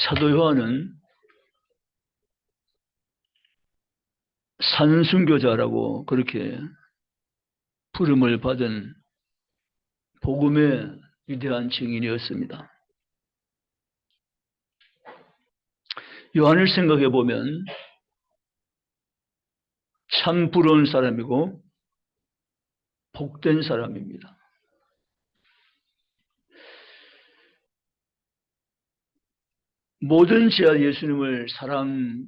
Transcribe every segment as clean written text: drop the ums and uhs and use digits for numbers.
사도 요한은 산순교자라고 그렇게 부름을 받은 복음의 위대한 증인이었습니다. 요한을 생각해 보면 참 부러운 사람이고 복된 사람입니다. 모든 지하 예수님을 사랑한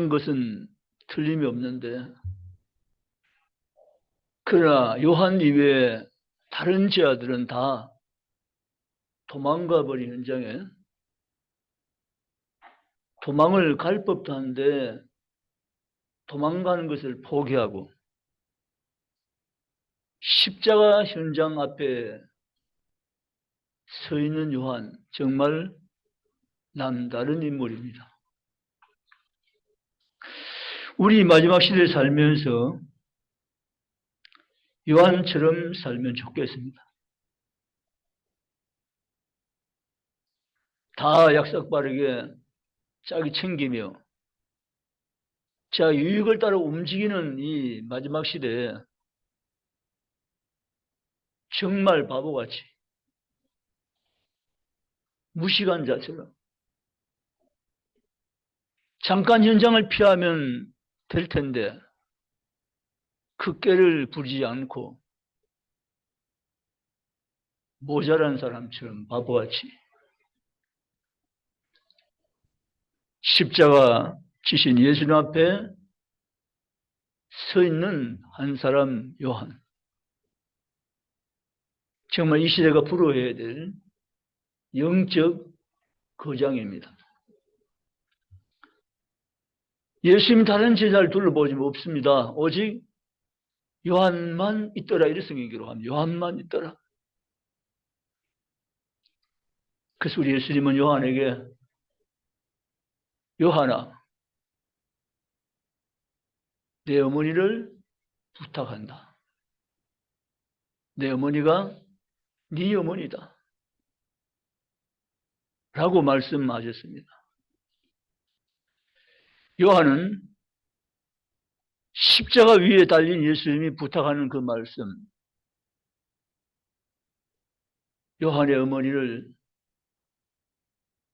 것은 틀림이 없는데, 그러나 요한 이외에 다른 지하들은 다 도망가 버린 현장에 도망을 갈 법도 한데 도망가는 것을 포기하고 십자가 현장 앞에 서 있는 요한, 정말 남다른 인물입니다. 우리 마지막 시대에 살면서 요한처럼 살면 좋겠습니다. 다 약삭빠르게 자기 챙기며 자 유익을 따라 움직이는 이 마지막 시대에 정말 바보같이 무식한 자처럼 잠깐 현장을 피하면 될 텐데 그 꾀를 부리지 않고 모자란 사람처럼 바보같이 십자가 지신 예수님 앞에 서 있는 한 사람 요한, 정말 이 시대가 부러워해야 될 영적 거장입니다. 예수님 다른 제자를 둘러보지 없습니다. 오직 요한만 있더라, 이런 성경으로 하면 요한만 있더라. 그래서 우리 예수님은 요한에게 요한아, 내 어머니를 부탁한다. 내 어머니가 네 어머니다 라고 말씀하셨습니다. 요한은 십자가 위에 달린 예수님이 부탁하는 그 말씀, 요한의 어머니를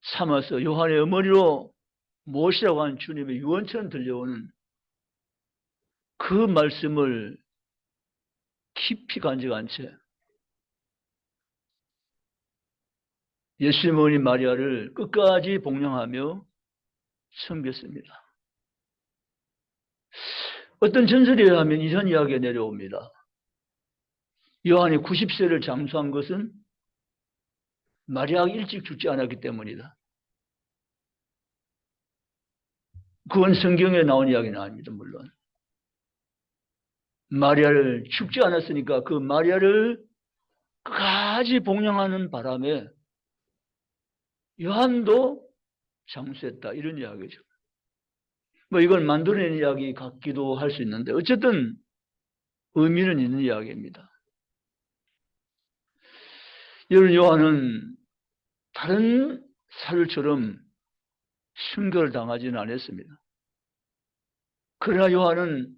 삼아서 요한의 어머니로 모시라고 한 주님의 유언처럼 들려오는 그 말씀을 깊이 간직한 채 예수님 어머니 마리아를 끝까지 복양하며 섬겼습니다. 어떤 전설에 의하면 이런 이야기가 내려옵니다. 요한이 90세를 장수한 것은 마리아가 일찍 죽지 않았기 때문이다. 그건 성경에 나온 이야기는 아닙니다. 물론 마리아를 죽지 않았으니까 그 마리아를 끝까지 복양하는 바람에 요한도 장수했다, 이런 이야기죠. 뭐 이걸 만들어낸 이야기 같기도 할 수 있는데 어쨌든 의미는 있는 이야기입니다. 여러분, 요한은 다른 사울처럼 순교를 당하지는 않았습니다. 그러나 요한은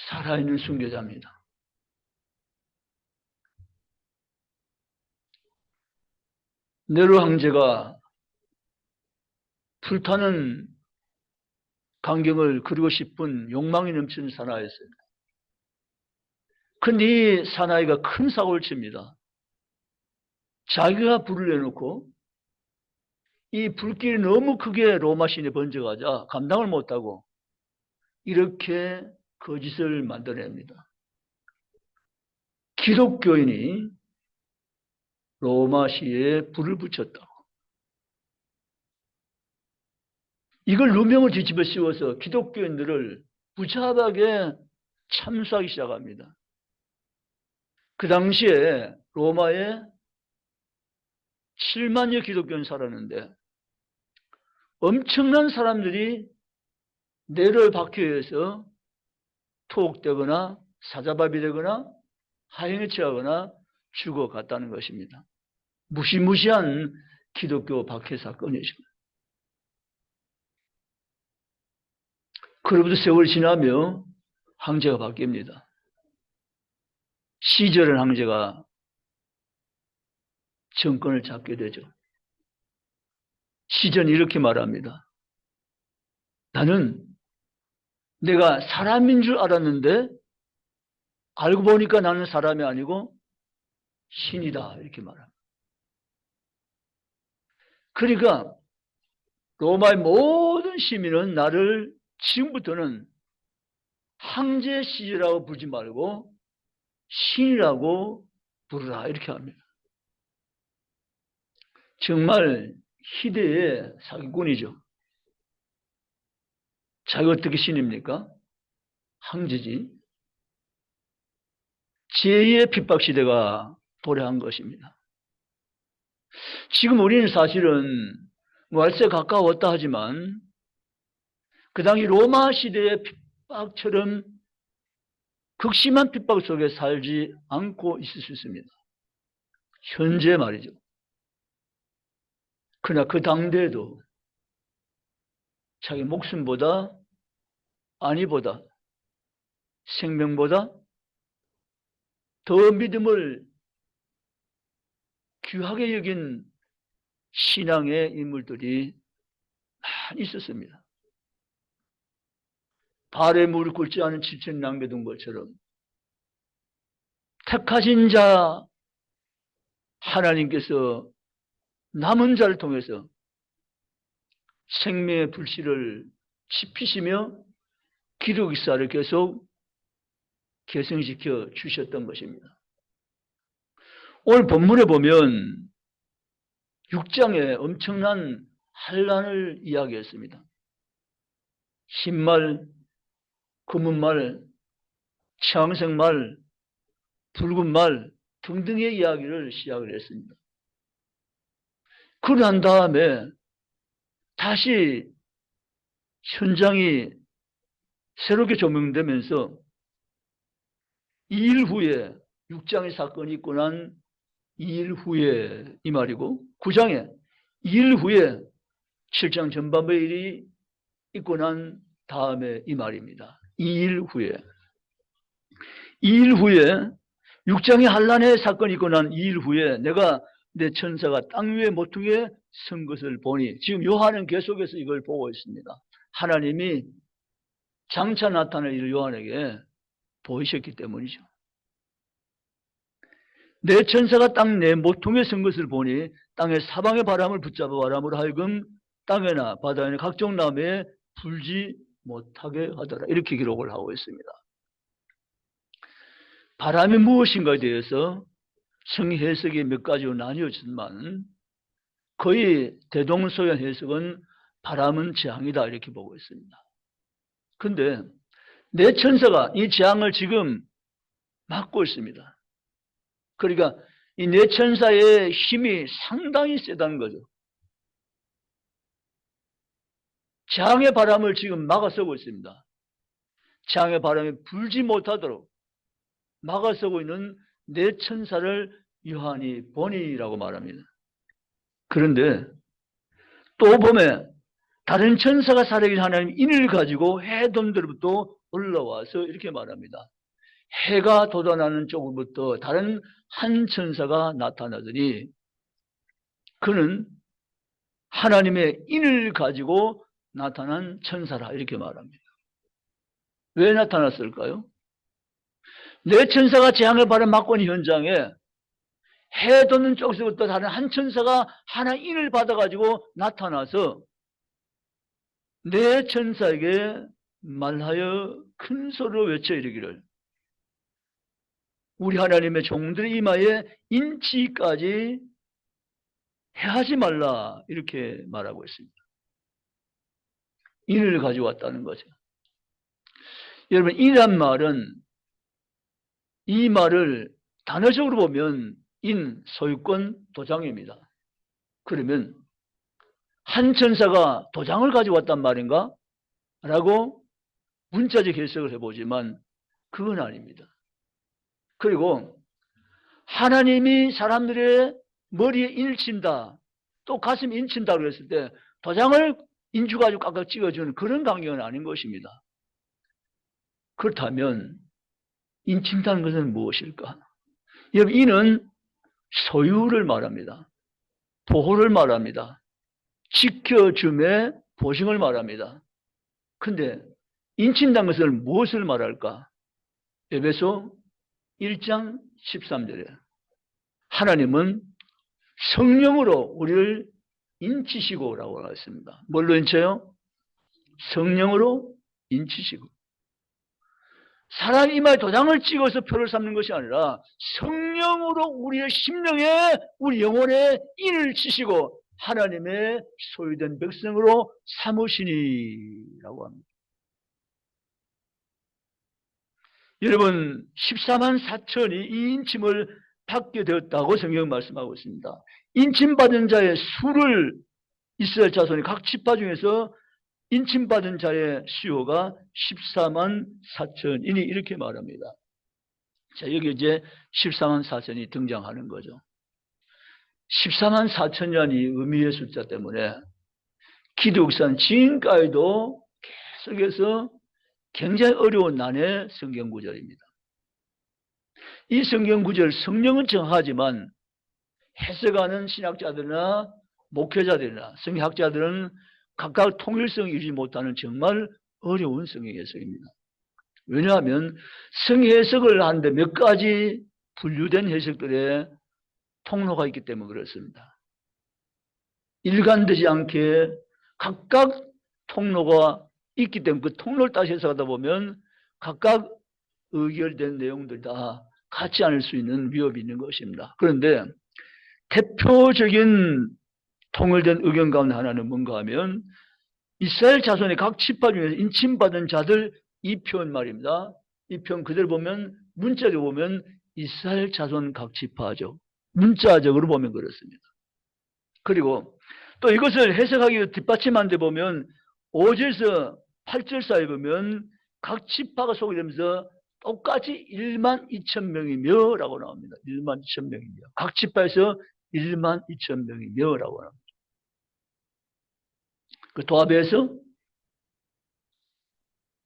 살아있는 순교자입니다. 네로 황제가 불타는 광경을 그리고 싶은 욕망이 넘치는 사나이였어요. 근데 이 사나이가 큰 사고를 칩니다. 자기가 불을 내놓고 이 불길이 너무 크게 로마 시내 번져가자 감당을 못하고 이렇게 거짓을 만들어냅니다. 기독교인이 로마시에 불을 붙였다고. 이걸 누명을 뒤집어 씌워서 기독교인들을 무자하게 참수하기 시작합니다. 그 당시에 로마에 7만여 기독교인 살았는데 엄청난 사람들이 네로 박해해서 투옥되거나 사자밥이 되거나 하행에 처하거나 죽어갔다는 것입니다. 무시무시한 기독교 박해 사건이죠. 그로부터 세월이 지나며 황제가 바뀝니다. 시절은 황제가 정권을 잡게 되죠. 시전이 이렇게 말합니다. 나는 내가 사람인 줄 알았는데 알고 보니까 나는 사람이 아니고 신이다 이렇게 말합니다. 그러니까 로마의 모든 시민은 나를 지금부터는 황제 시제라고 부르지 말고 신이라고 부르라 이렇게 합니다. 정말 희대의 사기꾼이죠. 자기 어떻게 신입니까? 황제지. 제2의 핍박 시대가 도래한 것입니다. 지금 우리는 사실은 말세 가까웠다 하지만 그 당시 로마 시대의 핍박처럼 극심한 핍박 속에 살지 않고 있을 수 있습니다. 현재 말이죠. 그러나 그 당대에도 자기 목숨보다 안위보다 생명보다 더 믿음을 귀하게 여긴 신앙의 인물들이 많이 있었습니다. 발에 무릎 꿇지 않은 지체를 남겨둔 것처럼 택하신 자 하나님께서 남은 자를 통해서 생명의 불씨를 지피시며 기록 역사를 계속 개성시켜 주셨던 것입니다. 오늘 본문에 보면 6장에 엄청난 환란을 이야기했습니다. 흰말, 검은말, 청색말, 붉은말 등등의 이야기를 시작을 했습니다. 그러고 난 다음에 다시 현장이 새롭게 조명되면서 2일 후에 6장의 사건이 있고 난 2일 후에 이 말이고 9장에 2일 후에 7장 전반부의 일이 있고 난 다음에 이 말입니다. 2일 후에 2일 후에 6장의 환란의 사건이 있고 난 2일 후에 내가 내 천사가 땅 위에 모퉁이에 선 것을 보니 지금 요한은 계속해서 이걸 보고 있습니다. 하나님이 장차 나타날 일을 요한에게 보이셨기 때문이죠. 내 천사가 땅 내 모퉁이에 선 것을 보니 땅의 사방의 바람을 붙잡아 바람으로 하여금 땅에나 바다에나 각종 나무에 불지 못하게 하더라. 이렇게 기록을 하고 있습니다. 바람이 무엇인가에 대해서 성의 해석이 몇 가지로 나뉘어지지만 거의 대동소이한 해석은 바람은 재앙이다 이렇게 보고 있습니다. 그런데 내 천사가 이 재앙을 지금 막고 있습니다. 그러니까 이 내 천사의 힘이 상당히 세다는 거죠. 재앙의 바람을 지금 막아서고 있습니다. 재앙의 바람이 불지 못하도록 막아서고 있는 내 천사를 요한이 보니라고 말합니다. 그런데 또 보면 다른 천사가 살아계신 하나님 인을 가지고 해돔들부터 올라와서 이렇게 말합니다. 해가 돋아나는 쪽으로부터 다른 한 천사가 나타나더니 그는 하나님의 인을 가지고 나타난 천사라 이렇게 말합니다. 왜 나타났을까요? 내 천사가 재앙의 바람 막고 있는 현장에 해 돋는 쪽에서부터 다른 한 천사가 하나 인을 받아가지고 나타나서 내 천사에게 말하여 큰 소리로 외쳐 이르기를 우리 하나님의 종들의 이마에 인치까지 해하지 말라 이렇게 말하고 있습니다. 인을 가지고 왔다는 거죠. 여러분 인이란 말은 이 말을 단어적으로 보면 인, 소유권, 도장입니다. 그러면 한 천사가 도장을 가지고 왔단 말인가? 라고 문자적 해석을 해보지만 그건 아닙니다. 그리고 하나님이 사람들의 머리에 인을 친다. 또 가슴 인친다고 그랬을 때 도장을 인주 가지고 깍깍 찍어주는 그런 강경은 아닌 것입니다. 그렇다면 인친다는 것은 무엇일까? 여러분, 이는 소유를 말합니다. 보호를 말합니다. 지켜줌의 보증을 말합니다. 근데 인친다는 것은 무엇을 말할까? 에베소 1장 13절에 하나님은 성령으로 우리를 인치시고 라고 하였습니다. 뭘로 인쳐요? 성령으로 인치시고. 사람 이마에 도장을 찍어서 표를 삼는 것이 아니라 성령으로 우리의 심령에, 우리 영혼에 인을 치시고 하나님의 소유된 백성으로 삼으시니라고 합니다. 여러분, 14만 4천이 이 인침을 받게 되었다고 성경 말씀하고 있습니다. 인침받은 자의 수를 이스라엘 자손이 각 지파 중에서 인침받은 자의 수요가 14만 4천이니 이렇게 말합니다. 자, 여기 이제 14만 4천이 등장하는 거죠. 14만 4천이라는 이 의미의 숫자 때문에 기독산 지금까지도 계속해서 굉장히 어려운 난의 성경 구절입니다. 이 성경 구절 성령은 정하지만 해석하는 신학자들이나 목회자들이나 성경학자들은 각각 통일성을 이루지 못하는 정말 어려운 성경 해석입니다. 왜냐하면 성경 해석을 하는데 몇 가지 분류된 해석들의 통로가 있기 때문에 그렇습니다. 일관되지 않게 각각 통로가 있기 때문에 그 통로를 따서 해석하다 보면 각각 의결된 내용들 다 같지 않을 수 있는 위협이 있는 것입니다. 그런데 대표적인 통일된 의견 가운데 하나는 뭔가 하면 이스라엘 자손의 각 지파 중에서 인침받은 자들 이 표현 말입니다. 이 표현 그대로 보면 문자적으로 보면 이스라엘 자손 각 지파죠. 문자적으로 보면 그렇습니다. 그리고 또 이것을 해석하기 위해 뒷받침한 데 보면 5절에서 8절 사이에 보면 각 지파가 소개되면서 똑같이 1만 2천 명이며 라고 나옵니다. 1만 2천 명이며. 각 지파에서 1만 2천 명이며 라고 나옵니다. 그 도합해서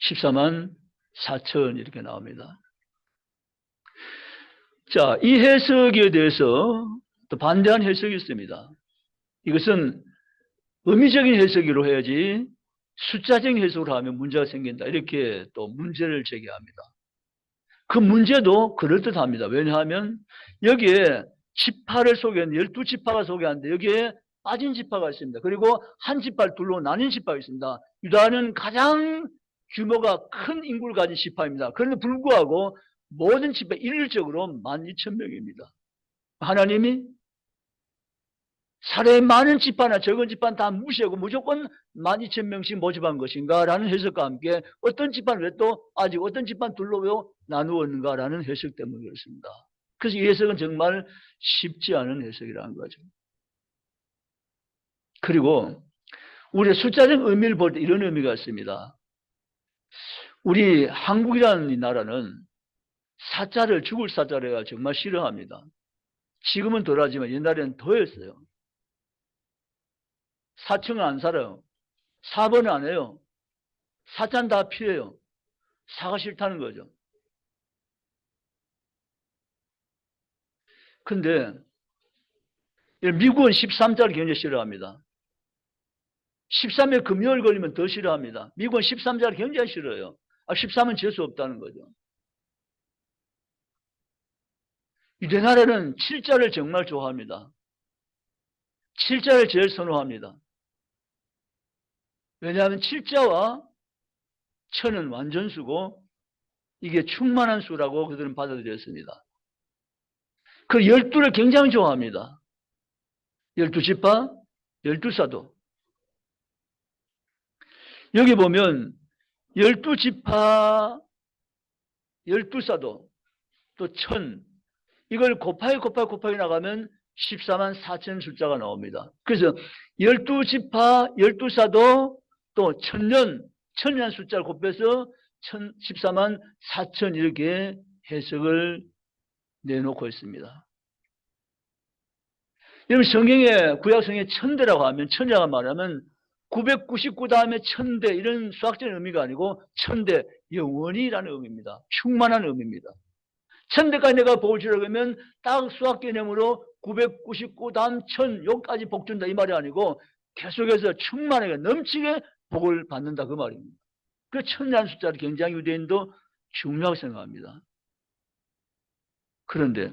14만 4천 이렇게 나옵니다. 자, 이 해석에 대해서 또 반대한 해석이 있습니다. 이것은 의미적인 해석으로 해야지 숫자적인 해석으로 하면 문제가 생긴다. 이렇게 또 문제를 제기합니다. 그 문제도 그럴듯합니다. 왜냐하면 여기에 지파를 소개한 12지파가 소개하는데 여기에 빠진 지파가 있습니다. 그리고 한 지파를 둘로 나뉜 지파가 있습니다. 유다는 가장 규모가 큰 인구를 가진 지파입니다. 그런데 불구하고 모든 지파 일률적으로 12,000명입니다. 하나님이 사례 많은 지파나 적은 지파는 다 무시하고 무조건 12,000명씩 모집한 것인가 라는 해석과 함께 어떤 지파는 왜 또 아직 어떤 지파는 둘로 왜 나누었는가 라는 해석 때문에 그렇습니다. 그래서 이 해석은 정말 쉽지 않은 해석이라는 거죠. 그리고 우리의 숫자적 의미를 볼 때 이런 의미가 있습니다. 우리 한국이라는 이 나라는 사자를 죽을 사자를 정말 싫어합니다. 지금은 덜하지만 옛날에는 더했어요. 4층은 안 살아요. 4번은 안 해요. 4자는 다 피해요. 사가 싫다는 거죠. 근데 미국은 13자를 굉장히 싫어합니다. 13일 금요일 걸리면 더 싫어합니다. 미국은 13자를 굉장히 싫어해요. 13은 재수 없다는 거죠. 우리나라는 7자를 정말 좋아합니다. 7자를 제일 선호합니다. 왜냐하면 7자와 천은 완전수고 이게 충만한 수라고 그들은 받아들였습니다. 그 12를 굉장히 좋아합니다. 12지파, 12사도. 여기 보면 12지파, 12사도, 또 천, 이걸 곱하기 나가면 14만 4천 숫자가 나옵니다. 그래서 12지파, 12사도, 또 천년 숫자를 곱해서 14만 4천 이렇게 해석을 내놓고 있습니다. 여러분 성경에 구약성경에 천대라고 하면 천자가 말하면 999 다음에 천대 이런 수학적인 의미가 아니고 천대 영원히라는 의미입니다. 충만한 의미입니다. 천대까지 내가 복을 주려고 하면 딱 수학 개념으로 999 다음 천 여기까지 복 준다 이 말이 아니고 계속해서 충만하게 넘치게 복을 받는다 그 말입니다. 그 천이라는 숫자를 굉장히 유대인도 중요하게 생각합니다. 그런데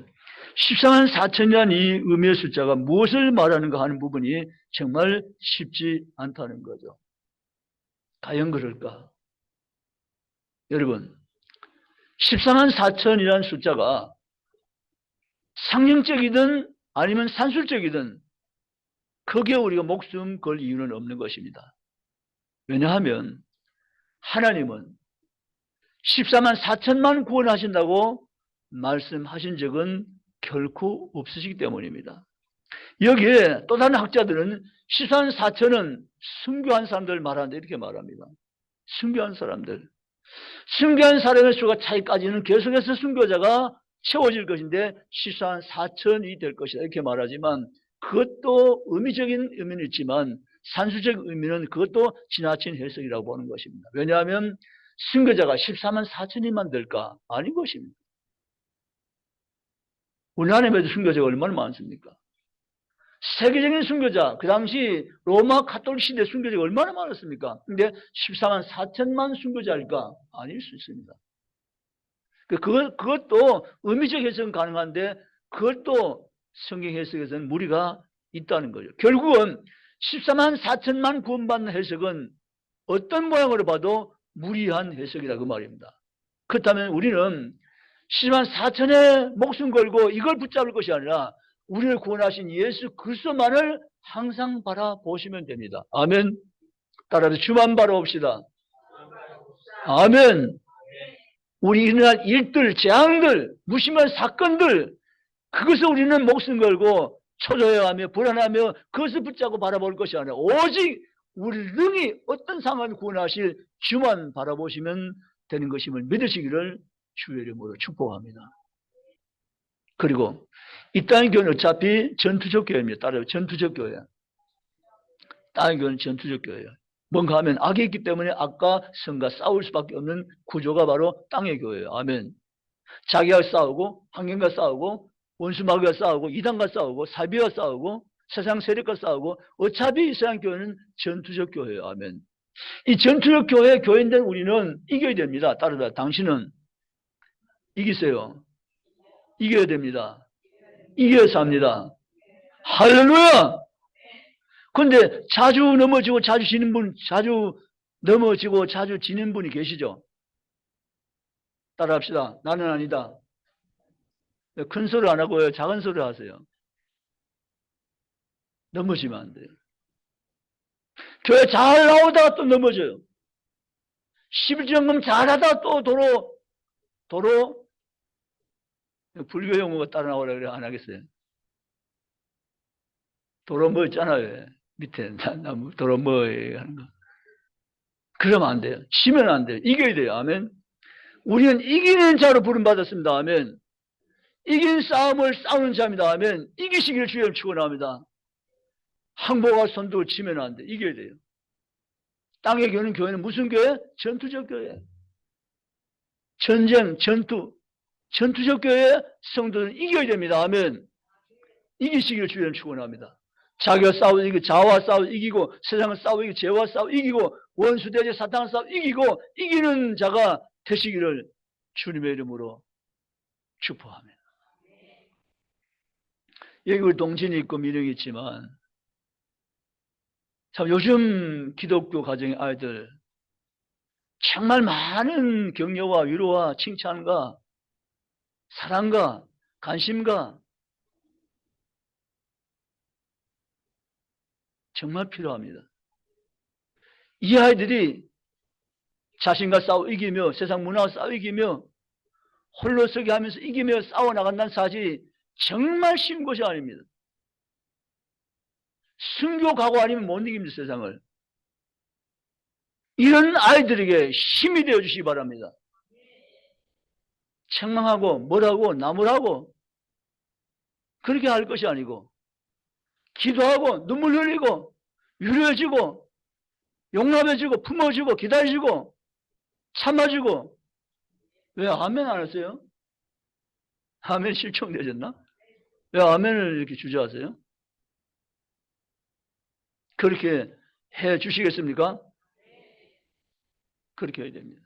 14만 4천이라는 이 의미의 숫자가 무엇을 말하는가 하는 부분이 정말 쉽지 않다는 거죠. 과연 그럴까? 여러분 14만 4천이라는 숫자가 상징적이든 아니면 산술적이든 크게 우리가 목숨 걸 이유는 없는 것입니다. 왜냐하면 하나님은 14만 4천만 구원하신다고 말씀하신 적은 결코 없으시기 때문입니다. 여기에 또 다른 학자들은 14만 4천은 순교한 사람들 말하는데 이렇게 말합니다. 순교한 사람들. 순교한 사람의 수가 차이까지는 계속해서 순교자가 채워질 것인데 14만 4천이 될 것이다 이렇게 말하지만 그것도 의미적인 의미는 있지만 산수적 의미는 그것도 지나친 해석이라고 보는 것입니다. 왜냐하면 순교자가 14만 4천이만 될까? 아닌 것입니다. 우리 하나님에도 순교자가 얼마나 많습니까? 세계적인 순교자, 그 당시 로마 가톨릭 시대 순교자가 얼마나 많았습니까? 근데 14만 4천만 순교자일까? 아닐 수 있습니다. 그것도 의미적 해석은 가능한데 그것도 성경 해석에서는 무리가 있다는 거죠. 결국은 14만 4천만 구원받는 해석은 어떤 모양으로 봐도 무리한 해석이라 그 말입니다. 그렇다면 우리는 14만 4천에 목숨 걸고 이걸 붙잡을 것이 아니라 우리를 구원하신 예수 그리스도만을 항상 바라보시면 됩니다. 아멘. 따라서 주만 바라봅시다. 아멘. 우리 일어날 일들, 재앙들, 무심한 사건들 그것을 우리는 목숨 걸고 초조해하며 불안하며 그것을 붙잡고 바라볼 것이 아니라 오직 우리를 능히 어떤 상황을 구원하실 주만 바라보시면 되는 것임을 믿으시기를 주의 이름으로 축복합니다. 그리고 이 땅의 교회는 어차피 전투적 교회입니다. 따라요. 전투적 교회. 땅의 교회는 전투적 교회예요. 뭔가 하면 악이 있기 때문에 악과 성과 싸울 수밖에 없는 구조가 바로 땅의 교회예요. 아멘. 자기가 싸우고 환경과 싸우고 원수 마귀와 싸우고 이단과 싸우고 사비와 싸우고 세상 세력과 싸우고 어차피 이 세상 교회는 전투적 교회예요. 아멘. 이 전투적 교회인된 우리는 이겨야 됩니다. 따라서 당신은 이기세요. 이겨야 됩니다. 이겨서 합니다. 할렐루야! 그런데 자주 넘어지고 자주 지는 분, 자주 넘어지고 자주 지는 분이 계시죠? 따라합시다. 나는 아니다. 큰 소리 안 하고요. 작은 소리 하세요. 넘어지면 안 돼요. 교회 잘 나오다가 또 넘어져요. 11점금 잘하다가 또 도로 불교 용어가 따라 나오라 그래 안 하겠어요. 도로 뭐 있잖아요. 밑에 나무 도로 뭐 하는 거. 그러면 안 돼요. 치면 안 돼요. 이겨야 돼요. 아멘. 우리는 이기는 자로 부름받았습니다. 아멘. 이긴 싸움을 싸우는 자입니다. 아멘. 이기시기를 주여 축원합니다. 항복과 선두를 치면 안 돼. 이겨야 돼요. 땅의 교회는 무슨 교회? 전투적 교회. 전쟁, 전투적 교회 성도는 이겨야 됩니다. 아멘. 이기시기를 주여 축원합니다. 자기와 싸우고 이기고 자아와 싸우고 이기고 세상을 싸우고 이기고 죄와 싸우고 이기고 원수 대제 사탄을 싸우고 이기고 이기는 자가 되시기를 주님의 이름으로 축복합니다. 여기 우리 동진이 있고 민영이 있지만 참 요즘 기독교 가정의 아이들 정말 많은 격려와 위로와 칭찬과 사랑과 관심과 정말 필요합니다. 이 아이들이 자신과 싸워 이기며 세상 문화와 싸워 이기며 홀로 서게 하면서 이기며 싸워 나간다는 사실이 정말 쉬운 것이 아닙니다. 순교 각오 아니면 못 이깁니다. 세상을. 이런 아이들에게 힘이 되어 주시기 바랍니다. 책망하고 뭐라고 나무라고 그렇게 할 것이 아니고 기도하고 눈물 흘리고 위로해주고 용납해주고 품어주고 기다려주고 참아주고. 왜 아멘 안 하세요? 아멘 실종되셨나? 왜 아멘을 이렇게 주저하세요? 그렇게 해 주시겠습니까? 그렇게 해야 됩니다.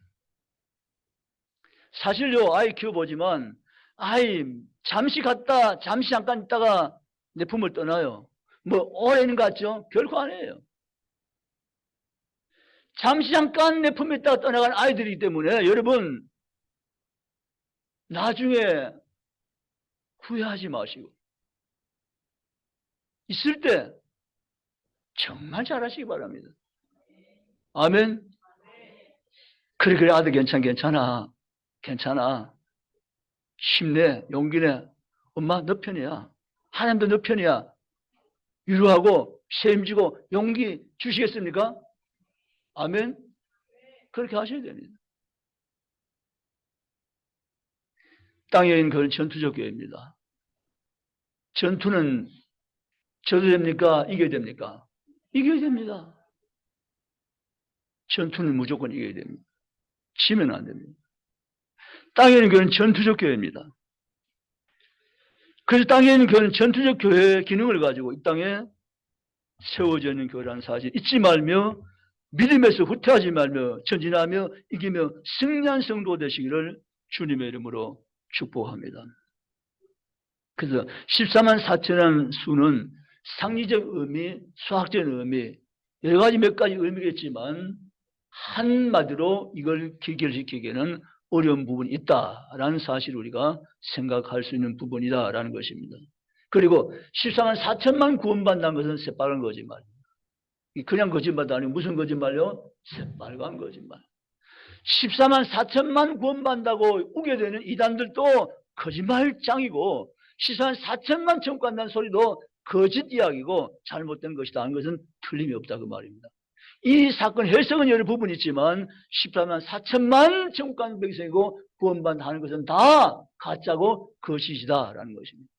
사실요, 아이 키워보지만 아이 잠시 갔다 잠시 잠깐 있다가 내 품을 떠나요. 뭐 오래는 갔죠? 결코 아니에요. 잠시 잠깐 내 품에 있다가 떠나간 아이들이기 때문에 여러분 나중에 후회하지 마시고 있을 때 정말 잘하시기 바랍니다. 아멘. 그래 아들 괜찮아 힘내 용기내. 엄마 너 편이야. 하나님도 너 편이야. 위로하고 책임지고 용기 주시겠습니까? 아멘. 그렇게 하셔야 됩니다. 땅에 있는 그런 전투적 교회입니다. 전투는 져도 됩니까? 이겨야 됩니까? 이겨야 됩니다. 전투는 무조건 이겨야 됩니다. 지면 안 됩니다. 땅에 있는 교회는 전투적 교회입니다. 그래서 땅에 있는 교회는 전투적 교회의 기능을 가지고 이 땅에 세워져 있는 교회라는 사실 잊지 말며 믿음에서 후퇴하지 말며 전진하며 이기며 승리한 성도 되시기를 주님의 이름으로 축복합니다. 그래서 14만 4천이라는 수는 상리적 의미, 수학적 의미, 여러 가지 몇 가지 의미겠지만 한마디로 이걸 기결시키기에는 어려운 부분이 있다라는 사실을 우리가 생각할 수 있는 부분이다라는 것입니다. 그리고 14만 4천만 구원받는다는 것은 새빨간 거짓말입니다. 그냥 거짓말도 아니고 무슨 거짓말요? 새빨간 거짓말. 14만 4천만 구원받는다고 우게 되는 이단들도 거짓말장이고 14만 4천만 천국 간다는 소리도 거짓 이야기고 잘못된 것이다 하는 것은 틀림이 없다 그 말입니다. 이 사건 해석은 여러 부분이 있지만 14만 4천만 천국 가는 백성이고 구원받는 것은 다 가짜고 거짓이다라는 것입니다.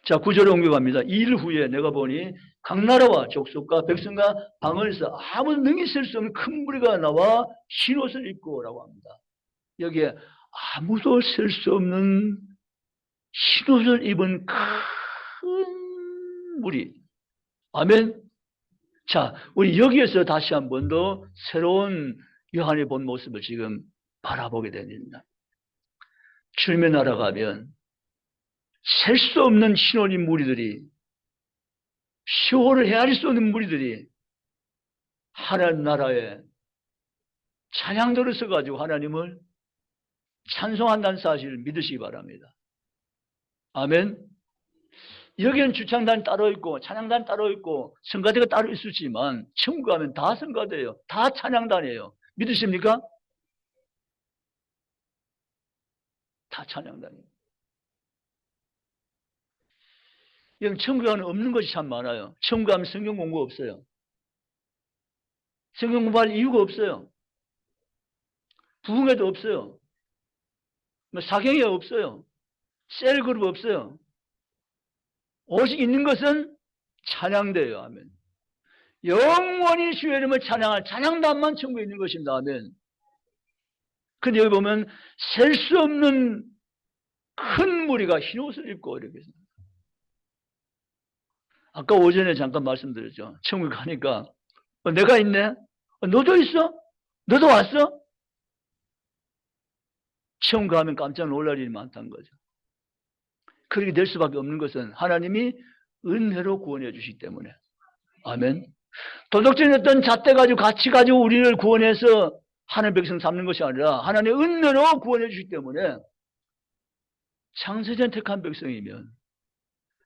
자, 9절에 옮겨갑니다. 2일 후에 내가 보니 각 나라와 족속과 백성과 방언에서 아무 능히 셀 수 없는 큰 무리가 나와 흰 옷을 입고 라고 합니다. 여기에 아무도 셀 수 없는 흰 옷을 입은 큰 무리. 아멘. 자, 우리 여기에서 다시 한 번 더 새로운 요한이 본 모습을 지금 바라보게 됩니다. 주님의 나라 가면 셀 수 없는 신혼인 무리들이, 시호를 헤아릴 수 없는 무리들이 하나님 나라에 찬양도를 써가지고 하나님을 찬송한다는 사실을 믿으시기 바랍니다. 아멘. 여기는 주창단 따로 있고 찬양단 따로 있고 성가대가 따로 있을지만 천국 가면 다 성가대예요. 다 찬양단이에요. 믿으십니까? 다 찬양단이에요. 여기 천국 가면 없는 것이 참 많아요. 천국 가면 성경 공부 없어요. 성경 공부할 이유가 없어요. 부흥회도 없어요. 사경회 없어요. 셀그룹 없어요. 오직 있는 것은 찬양대예요. 아멘. 영원히 주의 이름을 찬양할 찬양단만 천국에 있는 것입니다. 아멘. 근데 여기 보면 셀 수 없는 큰 무리가 흰옷을 입고 이렇게 있습니다. 아까 오전에 잠깐 말씀드렸죠. 천국 가니까 내가 있네? 너도 있어? 너도 왔어? 천국 가면 깜짝 놀랄 일이 많다는 거죠. 그렇게 될 수밖에 없는 것은 하나님이 은혜로 구원해 주시기 때문에. 아멘. 도덕적인 어떤 잣대 가지고 가치 가지고 우리를 구원해서 하나님 백성 삼는 것이 아니라 하나님의 은혜로 구원해 주시기 때문에 창세전 택한 백성이면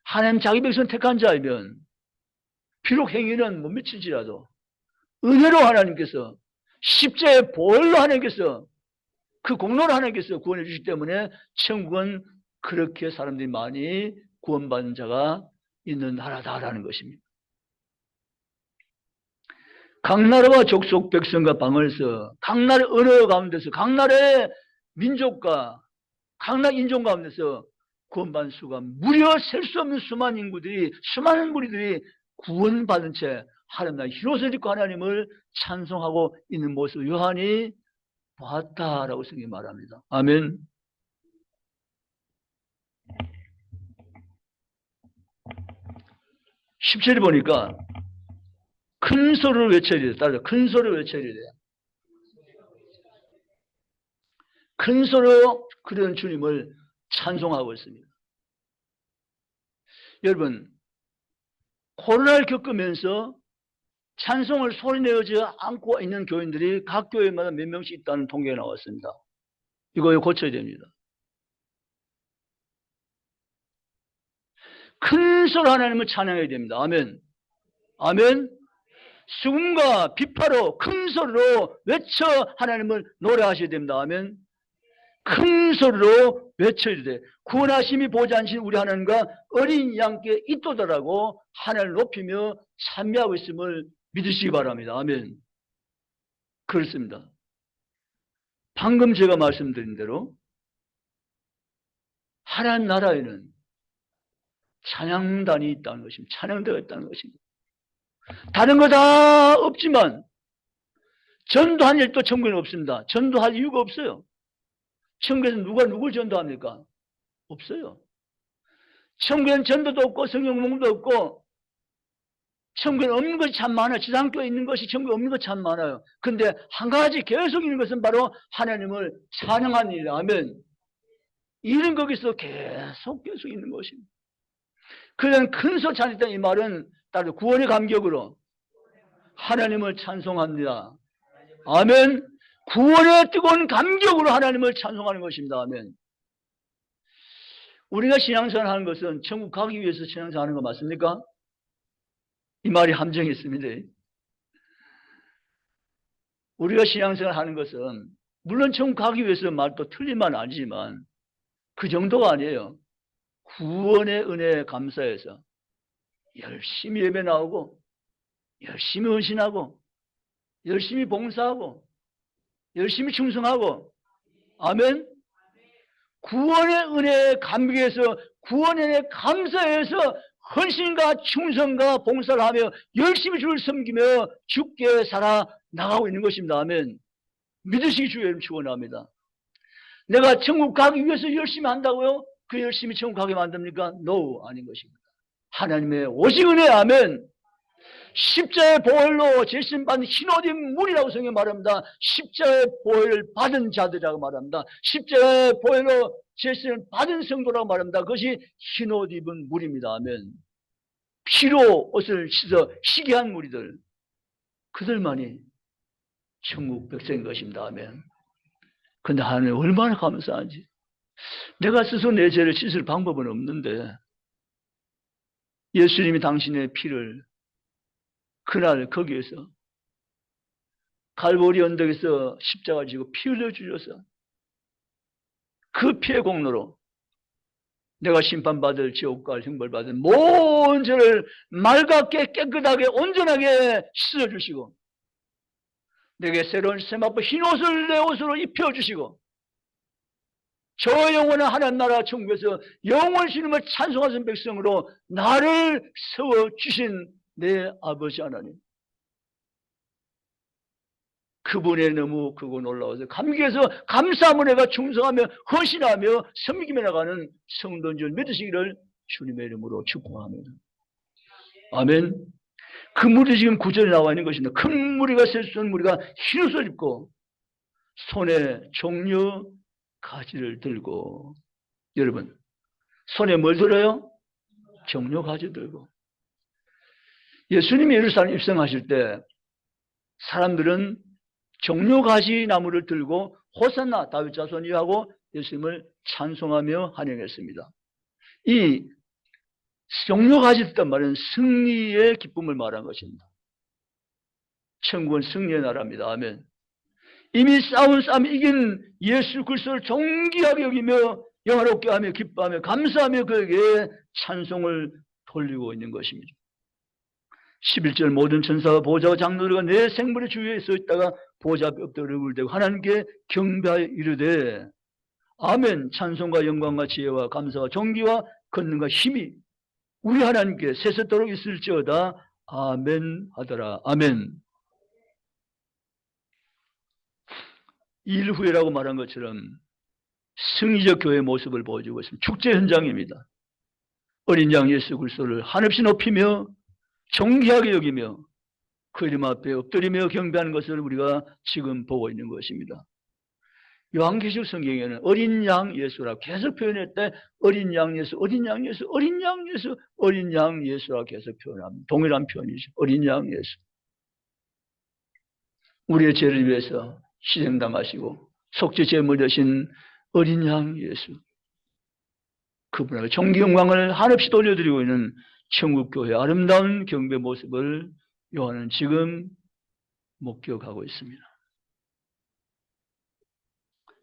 하나님 자기 백성 택한 자이면 비록 행위는 못 미칠지라도 은혜로 하나님께서 십자의 보혈로 하나님께서 그 공로로 하나님께서 구원해 주시기 때문에 천국은 그렇게 사람들이 많이 구원받는 자가 있는 나라다라는 것입니다. 각 나라와 족속 백성과 방언에서 각 나라의 언어 가운데서 각 나라의 민족과 각 나라 인종 가운데서 구원받은 수가 무려 셀 수 없는 수많은 무리들이 구원받은 채 하나님 나라의 흰옷을 입고 하나님을 찬송하고 있는 모습을 요한이 보았다라고 성경이 말합니다. 아멘. 17절 보니까 큰 소리를 외쳐야 돼요. 따라서 큰 소리를 외쳐야 돼요. 큰 소리로 그런 주님을 찬송하고 있습니다. 여러분, 코로나를 겪으면서 찬송을 소리내지 않고 있는 교인들이 각 교회마다 몇 명씩 있다는 통계가 나왔습니다. 이거 고쳐야 됩니다. 큰 소리로 하나님을 찬양해야 됩니다. 아멘. 아멘. 수금과 비파로 큰 소리로 외쳐 하나님을 노래하셔야 됩니다. 아멘. 큰 소리로 외쳐야 돼. 구원하심이 보좌하신 우리 하나님과 어린 양께 이토다라고 하나님을 높이며 찬미하고 있음을 믿으시기 바랍니다. 아멘. 그렇습니다. 방금 제가 말씀드린 대로 하나님 나라에는 찬양단이 있다는 것입니다. 찬양대가 있다는 것입니다. 다른 거 다 없지만 전도한 일도 천국에는 없습니다. 전도할 이유가 없어요. 천국에서 누가 누굴 전도합니까? 없어요. 천국에는 전도도 없고 성경 공부도 없고 천국에는 없는 것이 참 많아요. 지상교에 있는 것이 천국에 없는 것이 참 많아요. 근데 한 가지 계속 있는 것은 바로 하나님을 찬양하는 일. 아멘. 일은 거기서 계속 있는 것입니다. 그냥 큰 소리 찬양했다 이 말은 따로 구원의 감격으로 하나님을 찬송합니다. 아멘. 구원의 뜨거운 감격으로 하나님을 찬송하는 것입니다. 아멘. 우리가 신앙생활 하는 것은 천국 가기 위해서 신앙생활 하는 거 맞습니까? 이 말이 함정이 있습니다. 우리가 신앙생활 하는 것은 물론 천국 가기 위해서 말도 틀린 말은 아니지만 그 정도가 아니에요. 구원의 은혜에 감사해서 열심히 예배 나오고 열심히 헌신하고 열심히 봉사하고 열심히 충성하고 아멘. 구원의 은혜에 감격해서 구원의 은혜에 감사해서 헌신과 충성과 봉사를 하며 열심히 주를 섬기며 주께 살아 나가고 있는 것입니다. 아멘. 믿으시기 주의 축원합니다. 내가 천국 가기 위해서 열심히 한다고요? 그 열심히 천국 가게 만듭니까? No, 아닌 것입니다. 하나님의 오직 은혜. 아멘. 십자의 보혈로 제신받은 흰옷 입은 무리라고 성경 말합니다. 십자의 보혈을 받은 자들이라고 말합니다. 십자의 보혈로 제신을 받은 성도라고 말합니다. 그것이 흰옷 입은 무리입니다. 아멘. 피로 옷을 씻어 희게 한 무리들, 그들만이 천국 백성인 것입니다. 아멘. 근데 하나님 얼마나 감사한지. 내가 스스로 내 죄를 씻을 방법은 없는데 예수님이 당신의 피를 그날 거기에서 갈보리 언덕에서 십자가 지고 피 흘려 주셔서 그 피의 공로로 내가 심판받을 지옥과 형벌받을 모든 죄를 맑게 깨끗하게 온전하게 씻어주시고 내게 새로운 세마포 흰 옷을 내 옷으로 입혀주시고 저 영원한 하나님 나라 천국에서 영원히 주님을 찬송하는 백성으로 나를 세워주신 내 아버지 하나님, 그분의 너무 크고 놀라워서 감격해서 감사함을 내가 충성하며 헌신하며 섬기며 나가는 성도인 줄 믿으시기를 주님의 이름으로 축복합니다. 아멘. 그 무리 지금 구절에 나와 있는 것입니다. 큰 무리가 셀 수 없는 무리가 흰 옷을 입고 손에 종려 가지를 들고, 여러분 손에 뭘 들어요? 종려 가지 들고. 예수님이 예루살렘 입성하실 때 사람들은 종려가지 나무를 들고 호산나 다윗 자손이 하고 예수님을 찬송하며 환영했습니다. 이 종려가지 듣단 말은 승리의 기쁨을 말한 것입니다. 천국은 승리의 나라입니다. 아멘. 이미 싸운 싸움 이긴 예수 그리스도를 존귀하게 여기며 영화롭게 하며 기뻐하며 감사하며 그에게 찬송을 돌리고 있는 것입니다. 11절 모든 천사와 보좌와 장로들과 내 생물의 주위에 서 있다가 보좌 앞에 엎드려 얼굴을 대고 하나님께 경배하여 이르되, 아멘. 찬송과 영광과 지혜와 감사와 존귀와 권능과 힘이 우리 하나님께 세세토록 있을지어다. 아멘 하더라. 아멘. 일후회라고 말한 것처럼 승리적 교회의 모습을 보여주고 있습니다. 축제 현장입니다. 어린 양 예수 그리스도를 한없이 높이며 존귀하게 여기며 그 이름 앞에 엎드리며 경배하는 것을 우리가 지금 보고 있는 것입니다. 요한계시록 성경에는 어린 양 예수라고 계속 표현했대. 어린 양 예수, 어린 양 예수, 어린 양 예수, 어린 양 예수라고 계속 표현합니다. 동일한 표현이죠. 어린 양 예수. 우리의 죄를 위해서 희생당하시고 속죄 제물 되신 어린 양 예수. 그분에게 존귀 영광을 한없이 돌려드리고 있는 천국교회의 아름다운 경배 모습을 요한은 지금 목격하고 있습니다.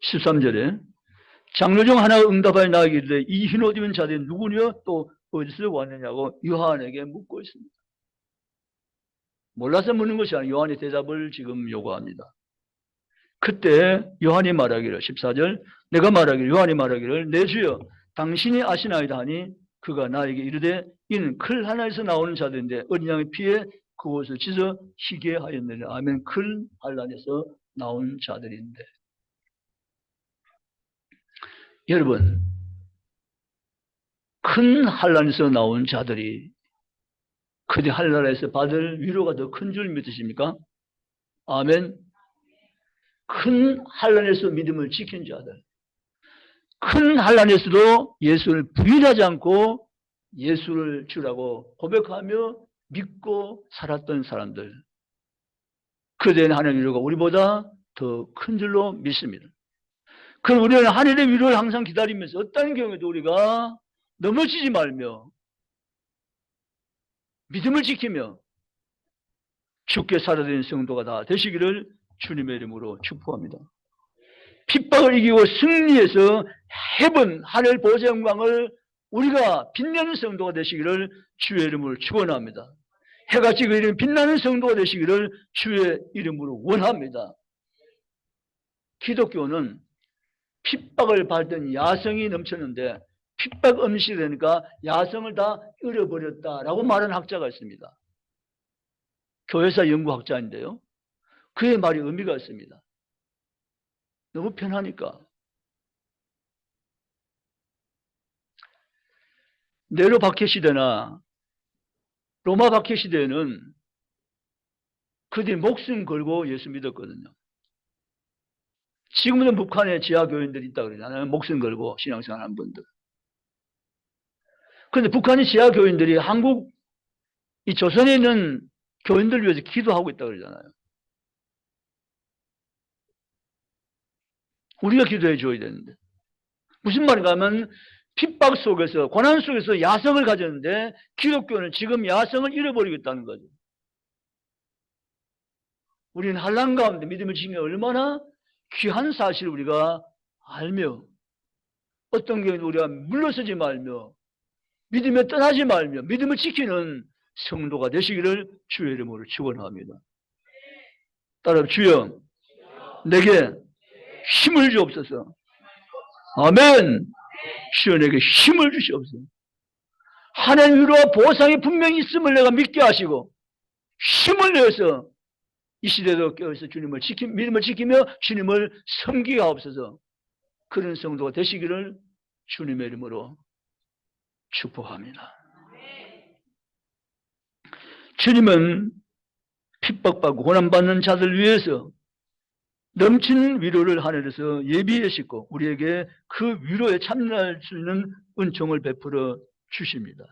13절에 장로 중 하나가 응답하여 나에게 이르되 이 흰 옷 입은 자들이 누구냐 또 어디서 왔느냐고 요한에게 묻고 있습니다. 몰라서 묻는 것이 아니라 요한의 대답을 지금 요구합니다. 그때 요한이 말하기를 14절 내가 말하기를 요한이 말하기를 내 주여 당신이 아시나이다 하니 그가 나에게 이르되 이는 클 하나에서 나오는 자들인데 어린 양의 피에 그곳을 찢어 희게 하였느니라. 아멘. 클 한란에서 나온 자들인데 여러분 큰 한란에서 나온 자들이 그들 한란에서 받을 위로가 더 큰 줄 믿으십니까? 아멘. 큰 한란에서 믿음을 지킨 자들, 큰 한란에서도 예수를 부인하지 않고 예수를 주라고 고백하며 믿고 살았던 사람들, 그들에는 하나님의 위로가 우리보다 더 큰 줄로 믿습니다. 그럼 우리는 하늘의 위로를 항상 기다리면서 어떤 경우에도 우리가 넘어지지 말며 믿음을 지키며 죽게 살아드린 성도가 다 되시기를 주님의 이름으로 축복합니다. 핍박을 이기고 승리해서 해본 하늘 보좌 영광을 우리가 빛나는 성도가 되시기를 주의 이름으로 축원합니다. 해가 지고 이르는 빛나는 성도가 되시기를 주의 이름으로 원합니다. 기독교는 핍박을 받던 야성이 넘쳤는데 핍박 음식이 되니까 야성을 다 잃어버렸다라고 말하는 학자가 있습니다. 교회사 연구학자인데요. 그의 말이 의미가 있습니다. 너무 편하니까. 네로 박해 시대나 로마 박해 시대에는 그들이 목숨 걸고 예수 믿었거든요. 지금은 북한에 지하교인들이 있다 그러잖아요. 목숨 걸고 신앙생활 하는 분들. 그런데 북한의 지하교인들이 한국, 이 조선에 있는 교인들을 위해서 기도하고 있다 그러잖아요. 우리가 기도해 줘야 되는데. 무슨 말인가 하면 핍박 속에서, 고난 속에서 야성을 가졌는데 기독교는 지금 야성을 잃어버리고 있다는 거죠. 우리는 환난 가운데 믿음을 지키는 게 얼마나 귀한 사실을 우리가 알며 어떤 경우에도 우리가 물러서지 말며 믿음에 떠나지 말며 믿음을 지키는 성도가 되시기를 주의 이름으로 축원합니다. 따라 주여 내게 힘을 주옵소서. 아멘. 주여 내게 힘을 주시옵소서. 하나님 위로와 보상이 분명히 있음을 내가 믿게 하시고 힘을 내어서 이 시대도 깨어서 주님을 믿음을 지키며 주님을 섬기게 하옵소서. 그런 성도가 되시기를 주님의 이름으로 축복합니다. 주님은 핍박받고 고난받는 자들 위해서 넘치는 위로를 하늘에서 예비하시고 우리에게 그 위로에 참여할 수 있는 은총을 베풀어 주십니다.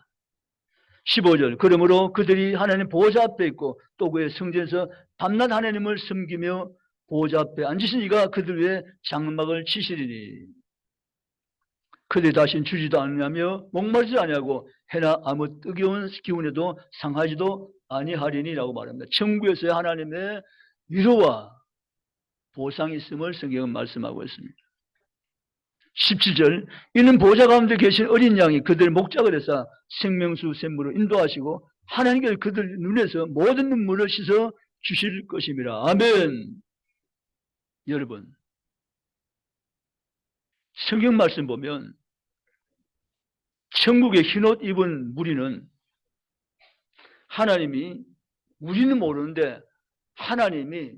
15절 그러므로 그들이 하나님 보좌 앞에 있고 또 그의 성전에서 밤낮 하나님을 섬기며 보좌 앞에 앉으신 이가 그들 위해 장막을 치시리니 그들이 다시는 주지도 않으며 목마르지도 아니하고 해나 아무 뜨거운 기운에도 상하지도 아니하리니라고 말합니다. 천국에서의 하나님의 위로와 보상이 있음을 성경은 말씀하고 있습니다. 17절 이는 보좌 가운데 계신 어린 양이 그들의 목자가 되사 생명수 샘물로 인도하시고 하나님께서 그들 눈에서 모든 눈물을 씻어 주실 것입니다. 아멘. 여러분 성경 말씀 보면 천국의 흰옷 입은 무리는 하나님이, 우리는 모르는데 하나님이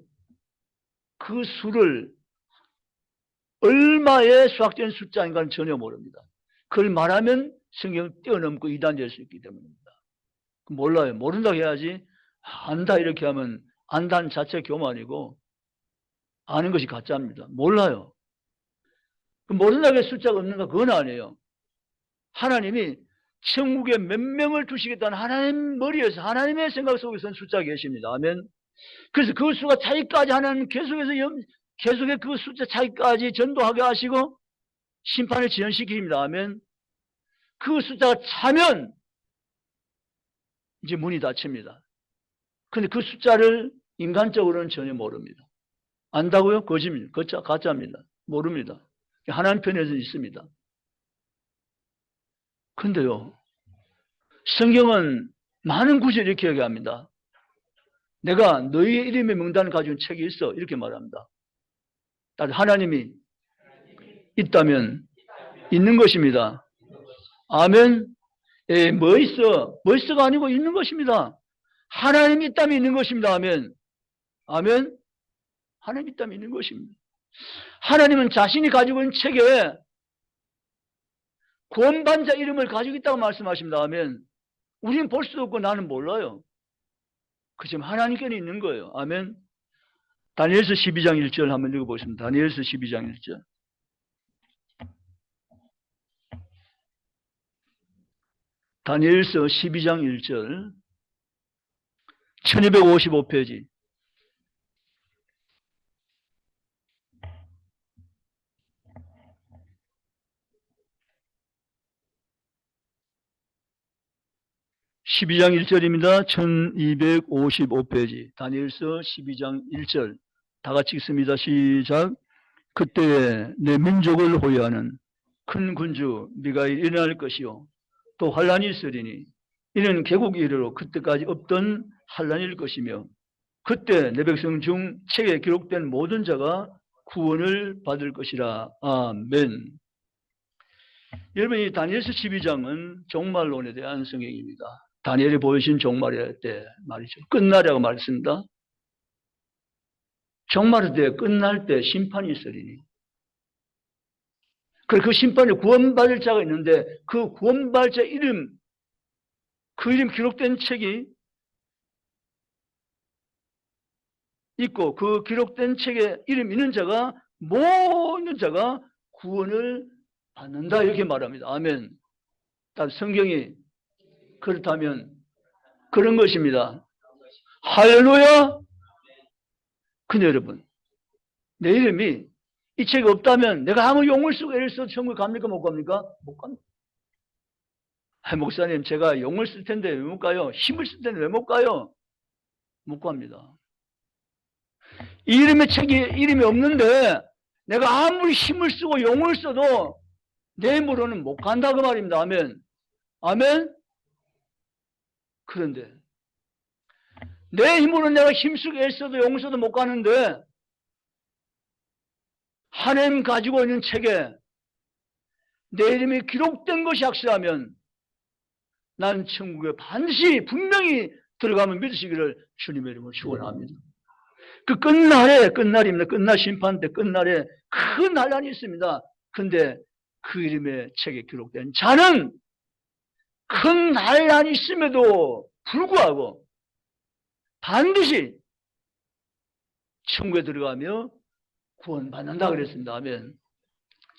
그 수를 얼마의 수학적인 숫자인가는 전혀 모릅니다. 그걸 말하면 성경을 뛰어넘고 이단될 수 있기 때문입니다. 몰라요. 모른다고 해야지 안다 이렇게 하면 안다는 자체 교만이고 아는 것이 가짜입니다. 몰라요. 모른다고 해서 숫자가 없는가? 그건 아니에요. 하나님이 천국에 몇 명을 두시겠다는 하나님 머리에서, 하나님의 생각 속에서는 숫자가 계십니다. 아멘. 그래서 그 수가 차이까지 하나님 계속해서 그 숫자 차이까지 전도하게 하시고 심판을 지연시킵니다. 아멘. 그 숫자가 차면 이제 문이 닫힙니다. 근데 그 숫자를 인간적으로는 전혀 모릅니다. 안다고요? 거짓입니다. 가짜입니다. 모릅니다. 하나님 편에서 있습니다. 근데요, 성경은 많은 구절 이렇게 얘기합니다. 내가 너희의 이름의 명단을 가지고 책이 있어. 이렇게 말합니다. 하나님이 있다면 있는 것입니다. 아멘. 예, 뭐 있어? 뭐 있어가 아니고 있는 것입니다. 하나님이 있다면 있는 것입니다. 아멘. 아멘. 하나님이 있다면 있는 것입니다. 하나님은 자신이 가지고 있는 책에 구원받자 이름을 가지고 있다고 말씀하십니다. 아멘. 우리는 볼 수도 없고 나는 몰라요. 그지만 하나님께는 있는 거예요. 아멘. 다니엘서 12장 1절 한번 읽어보겠습니다. 다니엘서 12장 1절. 다니엘서 12장 1절 1255페이지. (12장 1절입니다) 1255페이지 다니엘서 12장 1절 다 같이 읽습니다. 시작. 그때 내 민족을 호위하는 큰 군주 미가엘이 일어날 것이요 또 환란이 있으리니 이는 개국이 이르러 그때까지 없던 환란일 것이며 그때 내 백성 중 책에 기록된 모든 자가 구원을 받을 것이라. 아멘. 여러분, 이 다니엘서 12장은 종말론에 대한 성경입니다. 다니엘이 보여준 종말의 때 말이죠. 끝날이라고 말했습니다. 종말의 때 끝날 때 심판이 있으리니. 그 심판에 구원받을 자가 있는데 그 구원받을 자 이름, 그 이름 기록된 책이 있고 그 기록된 책에 이름 있는 자가 모든 자가 구원을 받는다 이렇게 말합니다. 아멘. 성경이 그렇다면 그런 것입니다. 할렐루야. 근데 여러분, 내 이름이 이 책이 없다면 내가 아무 용을 쓰고 애를 써도 천국에 갑니까? 못 갑니까? 못 갑니다. 목사님, 제가 용을 쓸 텐데 왜 못 가요? 힘을 쓸 텐데 왜 못 가요? 못 갑니다. 이 이름의 책이 이름이 없는데 내가 아무리 힘을 쓰고 용을 써도 내 힘으로는 못 간다 그 말입니다. 아멘. 아멘. 그런데 내 힘으로 내가 힘쓰고 애써도 용 써도 못 가는데 하나님 가지고 있는 책에 내 이름이 기록된 것이 확실하면 나는 천국에 반드시 분명히 들어가면 믿으시기를 주님의 이름으로 축원합니다. 그 끝날입니다. 끝날 심판 때 끝날에 큰 환란이 있습니다. 근데 그 이름의 책에 기록된 자는 큰 환란이 있음에도 불구하고 반드시 천국에 들어가며 구원받는다 그랬습니다. 아멘.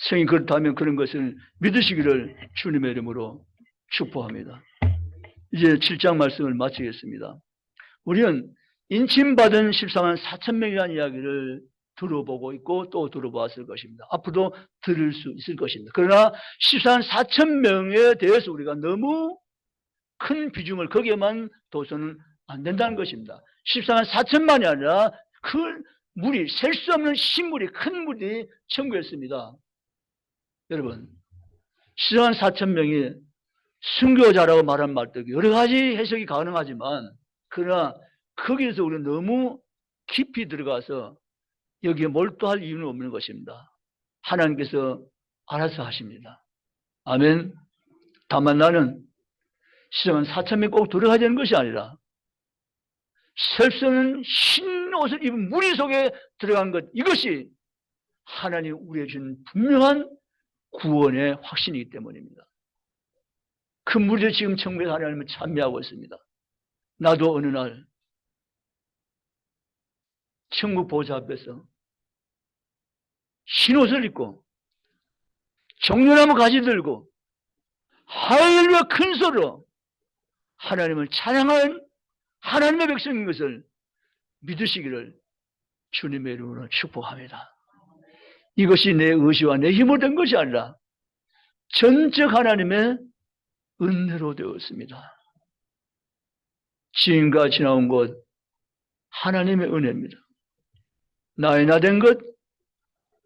성이 그렇다면 그런 것을 믿으시기를 주님의 이름으로 축복합니다. 이제 7장 말씀을 마치겠습니다. 우리는 인침받은 14만 4천 명이라는 이야기를 들어보고 있고 또 들어보았을 것입니다. 앞으로도 들을 수 있을 것입니다. 그러나 14만 4천 명에 대해서 우리가 너무 큰 비중을 거기에만 둬서는 안 된다는 것입니다. 14만 4천만이 아니라 그 물이, 셀 수 없는 신물이, 큰 물이 천국에 있습니다. 여러분, 14만 4천 명이 순교자라고 말한 말도 여러 가지 해석이 가능하지만 그러나 거기에서 우리는 너무 깊이 들어가서 여기에 몰두할 이유는 없는 것입니다. 하나님께서 알아서 하십니다. 아멘. 다만 나는 시장은 사참에 꼭 들어가야 되는 것이 아니라 셀 수 없는 흰 옷을 입은 무리 속에 들어간 것, 이것이 하나님 우리에게 준 분명한 구원의 확신이기 때문입니다. 그 무리들 지금 천국에서 하나님을 찬미하고 있습니다. 나도 어느 날 천국 보좌 앞에서 흰 옷을 입고 종려나무 가지 들고 할렐루야 큰 소리로 하나님을 찬양하는 하나님의 백성인 것을 믿으시기를 주님의 이름으로 축복합니다. 이것이 내 의지와 내 힘으로 된 것이 아니라 전적 하나님의 은혜로 되었습니다. 지금까지 지나온 것 하나님의 은혜입니다. 나의 나 된 것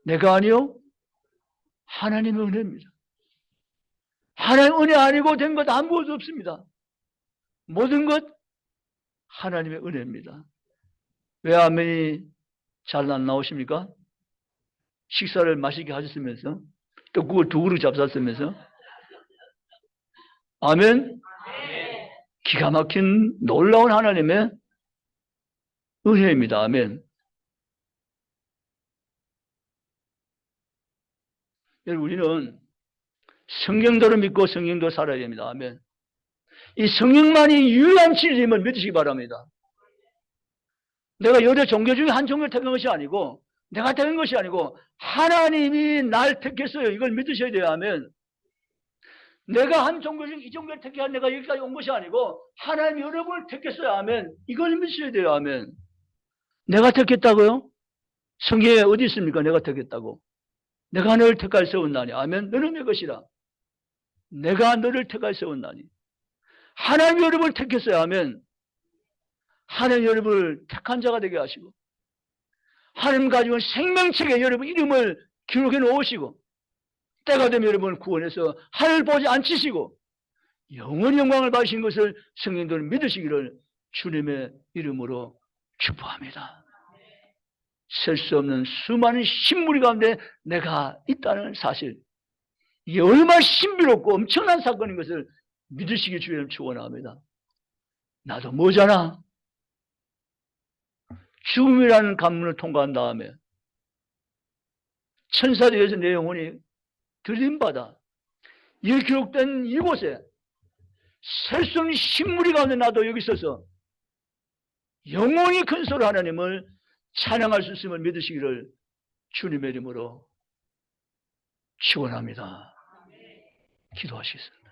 내가 아니요 하나님의 은혜입니다. 하나님의 은혜 아니고 된 것 아무것도 없습니다. 모든 것 하나님의 은혜입니다. 왜 아멘이 잘 안 나오십니까? 식사를 맛있게 하셨으면서 떡국을 2그릇 잡쌌으면서 아멘. 기가 막힌 놀라운 하나님의 은혜입니다. 아멘. 여러분, 우리는 성경대로 믿고 성경대로 살아야 됩니다. 아멘. 이 성령만이 유일한 진리임을 믿으시기 바랍니다. 내가 여러 종교 중에 한 종교를 택한 것이 아니고 내가 택한 것이 아니고 하나님이 날 택했어요. 이걸 믿으셔야 돼요. 아멘. 내가 한 종교 중 이 종교를 택해 내가 여기까지 온 것이 아니고 하나님이 여러분을 택했어요. 아멘. 이걸 믿으셔야 돼요. 아멘. 내가 택했다고요? 성경에 어디 있습니까? 내가 택했다고. 내가 너를 택하여 세웠나니. 아멘. 너는 내 것이라. 내가 너를 택하여 세웠나니. 하나님이 여러분을 택했어요. 아멘. 하나님 여러분을 택한 자가 되게 하시고 하나님 가지고 생명책에 여러분 이름을 기록해 놓으시고 때가 되면 여러분을 구원해서 하늘 보지 않치시고 영원히 영광을 받으신 것을 성령들은 믿으시기를 주님의 이름으로 축복합니다. 셀 수 없는 수많은 신무리 가운데 내가 있다는 사실, 이게 얼마나 신비롭고 엄청난 사건인 것을 믿으시기 주님을 축원합니다. 나도 뭐잖아. 죽음이라는 관문을 통과한 다음에 천사들에서 내 영혼이 들림받아 이 기록된 이곳에 셀 수 없는 신무리 가운데 나도 여기 있어서 영원히 근소로 하나님을 찬양할 수 있음을 믿으시기를 주님의 이름으로 축원합니다. 기도하시겠습니다.